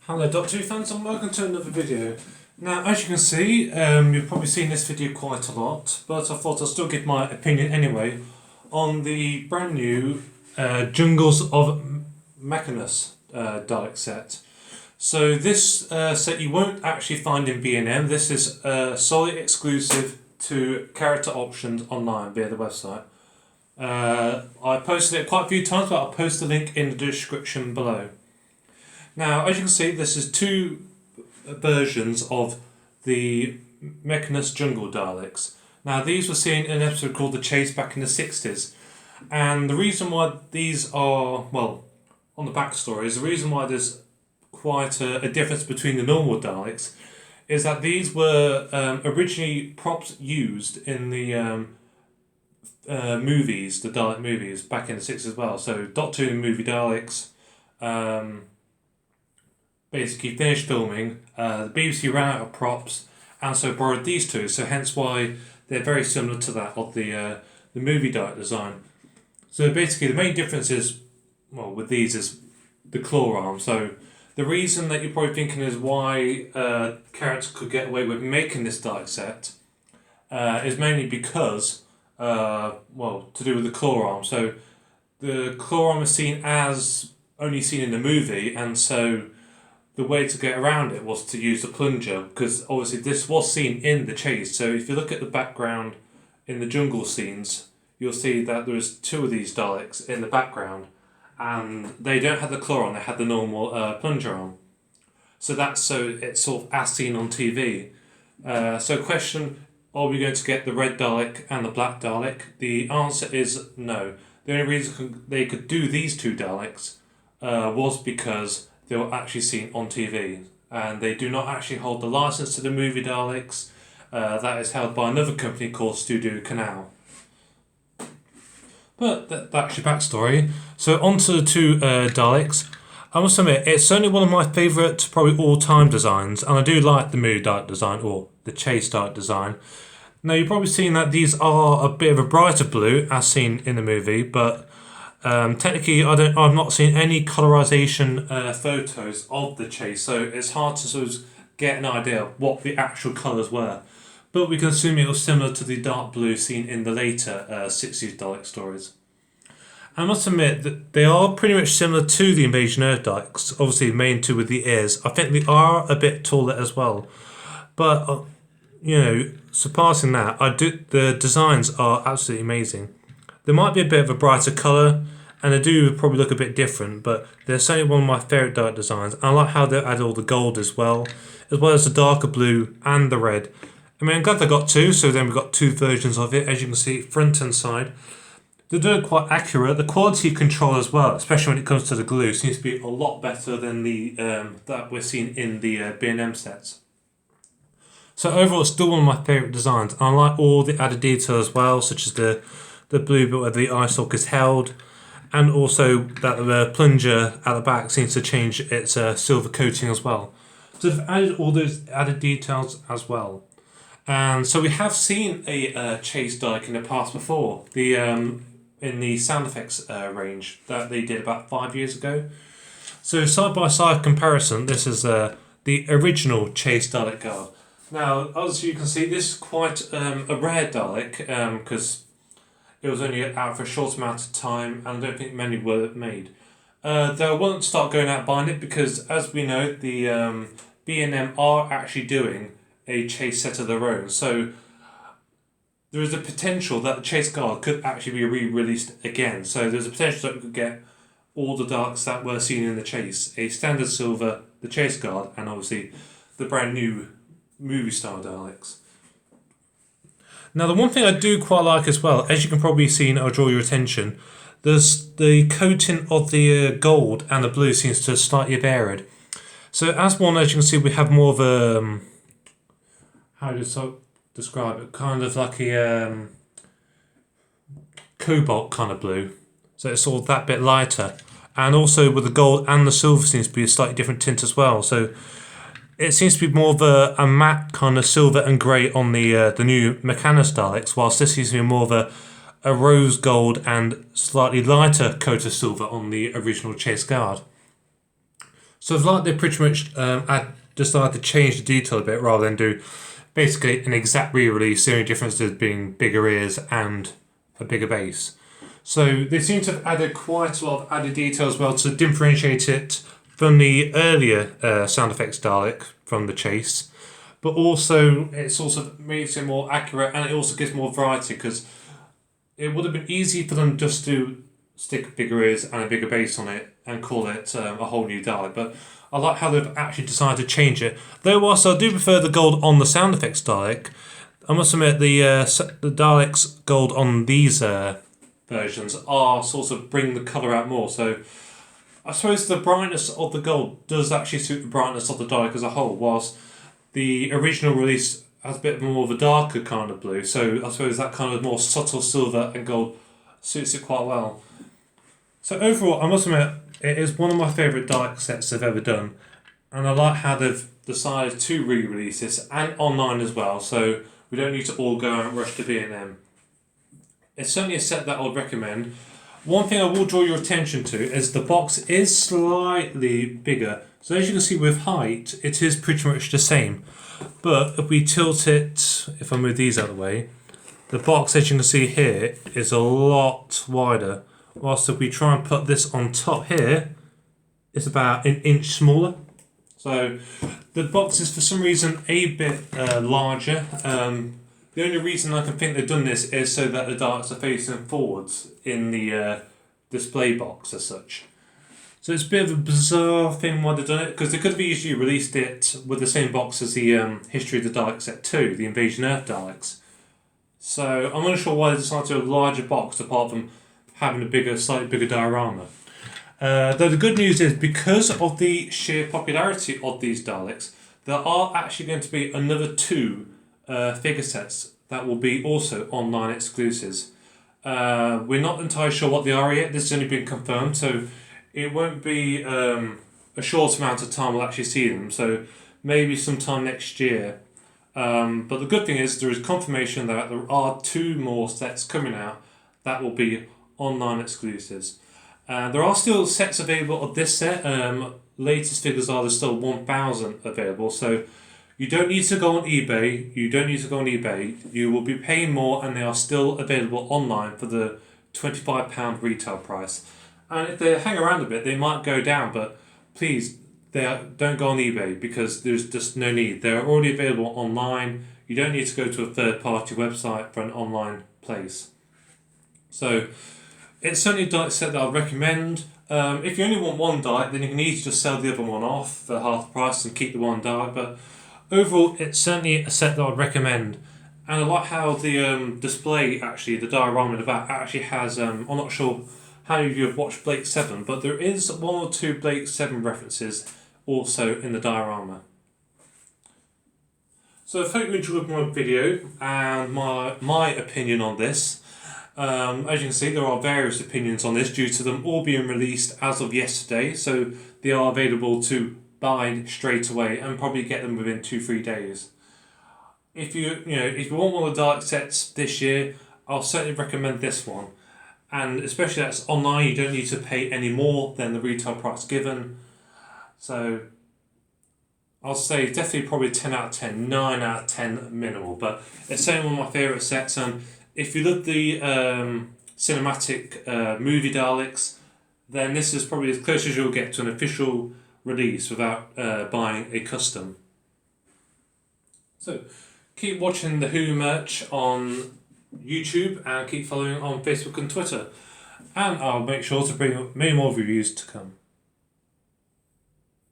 Hello Doctor Who fans and welcome to another video. Now as you can see, you've probably seen this video quite a lot, but I thought I'll still give my opinion anyway on the brand new Jungles of Mechanus Dalek set. So this set you won't actually find in B&M. This is solely exclusive to character options online via the website. I posted it quite a few times, but I'll post the link in the description below. Now, as you can see, this is two versions of the Mechanus Jungle Daleks. Now, these were seen in an episode called The Chase back in the 60s. And the reason why these are, well, on the backstory, is the reason why there's quite a difference between the normal Daleks is that these were originally props used in the movies, the Dalek movies, back in the 60s as well. So, Doctor Who movie Daleks, basically finished filming, the BBC ran out of props and so borrowed these two, so hence why they're very similar to that of the movie Dalek design. So basically the main difference is, well, with these is the claw arm. So the reason that you're probably thinking is why characters could get away with making this Dalek set is mainly because, well, to do with the claw arm. So the claw arm is only seen in the movie, and so the way to get around it was to use the plunger, because obviously this was seen in the chase. So if you look at the background in the jungle scenes, you'll see that there's two of these Daleks in the background, and they don't have the claw on, they had the normal plunger on. So that's so it's sort of as seen on TV. So question, are we going to get the red Dalek and the black Dalek? The answer is no. The only reason they could do these two Daleks was because they were actually seen on TV, and they do not actually hold the license to the movie Daleks. That is held by another company called Studio Canal. But that's your backstory. So on to the two Daleks. I must admit, it's certainly one of my favourite, probably all-time designs, and I do like the movie Dalek design, or the Chase Dalek design. Now you've probably seen that these are a bit of a brighter blue, as seen in the movie, but technically, I've not seen any colorization photos of the Chase, so it's hard to sort of get an idea of what the actual colors were. But we can assume it was similar to the dark blue seen in the later 60s Dalek stories. I must admit that they are pretty much similar to the Invasion Earth Daleks, obviously the main two with the ears. I think they are a bit taller as well. But, surpassing that, the designs are absolutely amazing. There might be a bit of a brighter colour, and they do probably look a bit different, but they're certainly one of my favourite Dalek designs. I like how they add all the gold as well as the darker blue and the red. I mean, I'm glad they got two, so then we've got two versions of it, as you can see, front and side. They do quite accurate. The quality control as well, especially when it comes to the glue, seems to be a lot better than the that we're seeing in the B&M sets. So overall, it's still one of my favourite designs. I like all the added detail as well, such as the blue bit where the eye socket is held, and also that the plunger at the back seems to change its silver coating as well. So they've added all those added details as well. And so we have seen a Chase Dalek in the past before, in the sound effects range that they did about 5 years ago. So side by side comparison, this is the original Chase Dalek guard. Now, as you can see, this is quite a rare Dalek, because it was only out for a short amount of time, and I don't think many were made. Though I won't start going out buying it, because as we know, the B&M are actually doing a Chase set of their own. So there is a potential that the Chase Guard could actually be re-released again. So there's a potential that we could get all the Daleks that were seen in the Chase. A standard silver, the Chase Guard, and obviously the brand new movie style Daleks. Now, the one thing I do quite like as well, as you can probably see, and I'll draw your attention, there's the coating of the gold and the blue seems to slightly varied. So as you can see, we have more of a, how do you describe it? Kind of like a cobalt kind of blue. So it's sort of that bit lighter. And also with the gold and the silver seems to be a slightly different tint as well. So it seems to be more of a matte kind of silver and grey on the new Mechanus Daleks, whilst this seems to be more of a rose gold and slightly lighter coat of silver on the original Chase Guard. So it's like they pretty much decided to change the detail a bit rather than do basically an exact re-release. The only difference is being bigger ears and a bigger base. So they seem to have added quite a lot of added detail as well to differentiate it from the earlier sound effects Dalek from the Chase. But also, it also makes it more accurate, and it also gives more variety, because it would have been easy for them just to stick bigger ears and a bigger bass on it and call it a whole new Dalek. But I like how they've actually decided to change it. Though whilst I do prefer the gold on the sound effects Dalek, I must admit the Daleks gold on these versions are sort of bring the colour out more. So I suppose the brightness of the gold does actually suit the brightness of the Dalek as a whole, whilst the original release has a bit more of a darker kind of blue, so I suppose that kind of more subtle silver and gold suits it quite well. So overall, I must admit, it is one of my favourite Dalek sets they've ever done, and I like how they've decided to re-release this, and online as well, so we don't need to all go out and rush to B&M. It's certainly a set that I would recommend. One thing I will draw your attention to is the box is slightly bigger. So as you can see with height, it is pretty much the same. But if we tilt it, if I move these out of the way, the box, as you can see here, is a lot wider. Whilst if we try and put this on top here, it's about an inch smaller. So the box is for some reason a bit larger. The only reason I can think they've done this is so that the Daleks are facing forwards in the display box as such. So it's a bit of a bizarre thing why they've done it, because they could have easily released it with the same box as the History of the Daleks Set 2, the Invasion Earth Daleks. So I'm unsure why they decided to do a larger box apart from having a bigger, slightly bigger diorama. Though the good news is, because of the sheer popularity of these Daleks, there are actually going to be another 2 figure sets that will be also online exclusives. We're not entirely sure what they are yet. This has only been confirmed, so it won't be a short amount of time we'll actually see them. So maybe sometime next year. But the good thing is there is confirmation that there are 2 more sets coming out that will be online exclusives. There are still sets available of this set. Latest figures are there's still 1,000 available. So you don't need to go on eBay. You will be paying more, and they are still available online for the £25 retail price. And if they hang around a bit, they might go down. But please, don't go on eBay, because there's just no need. They're already available online. You don't need to go to a third-party website for an online place. So it's certainly a Dalek set that I'd recommend. If you only want one Dalek, then you can easily just sell the other one off for half the price and keep the one Dalek. But overall, it's certainly a set that I'd recommend. And I like how the display, actually, the diorama in the back, actually has, I'm not sure how many of you have watched Blake 7, but there is 1 or 2 Blake 7 references also in the diorama. So I hope you enjoyed my video and my opinion on this. As you can see, there are various opinions on this due to them all being released as of yesterday, so they are available to buy straight away and probably get them within 2-3 days. If you want one of the Dalek sets this year, I'll certainly recommend this one. And especially that's online, you don't need to pay any more than the retail price given. So I'll say definitely probably 10 out of 10, 9 out of 10 minimal. But it's certainly one of my favourite sets. And if you love the cinematic movie Daleks, then this is probably as close as you'll get to an official release without buying a custom. So keep watching the Who merch on YouTube and keep following on Facebook and Twitter, and I'll make sure to bring up many more reviews to come.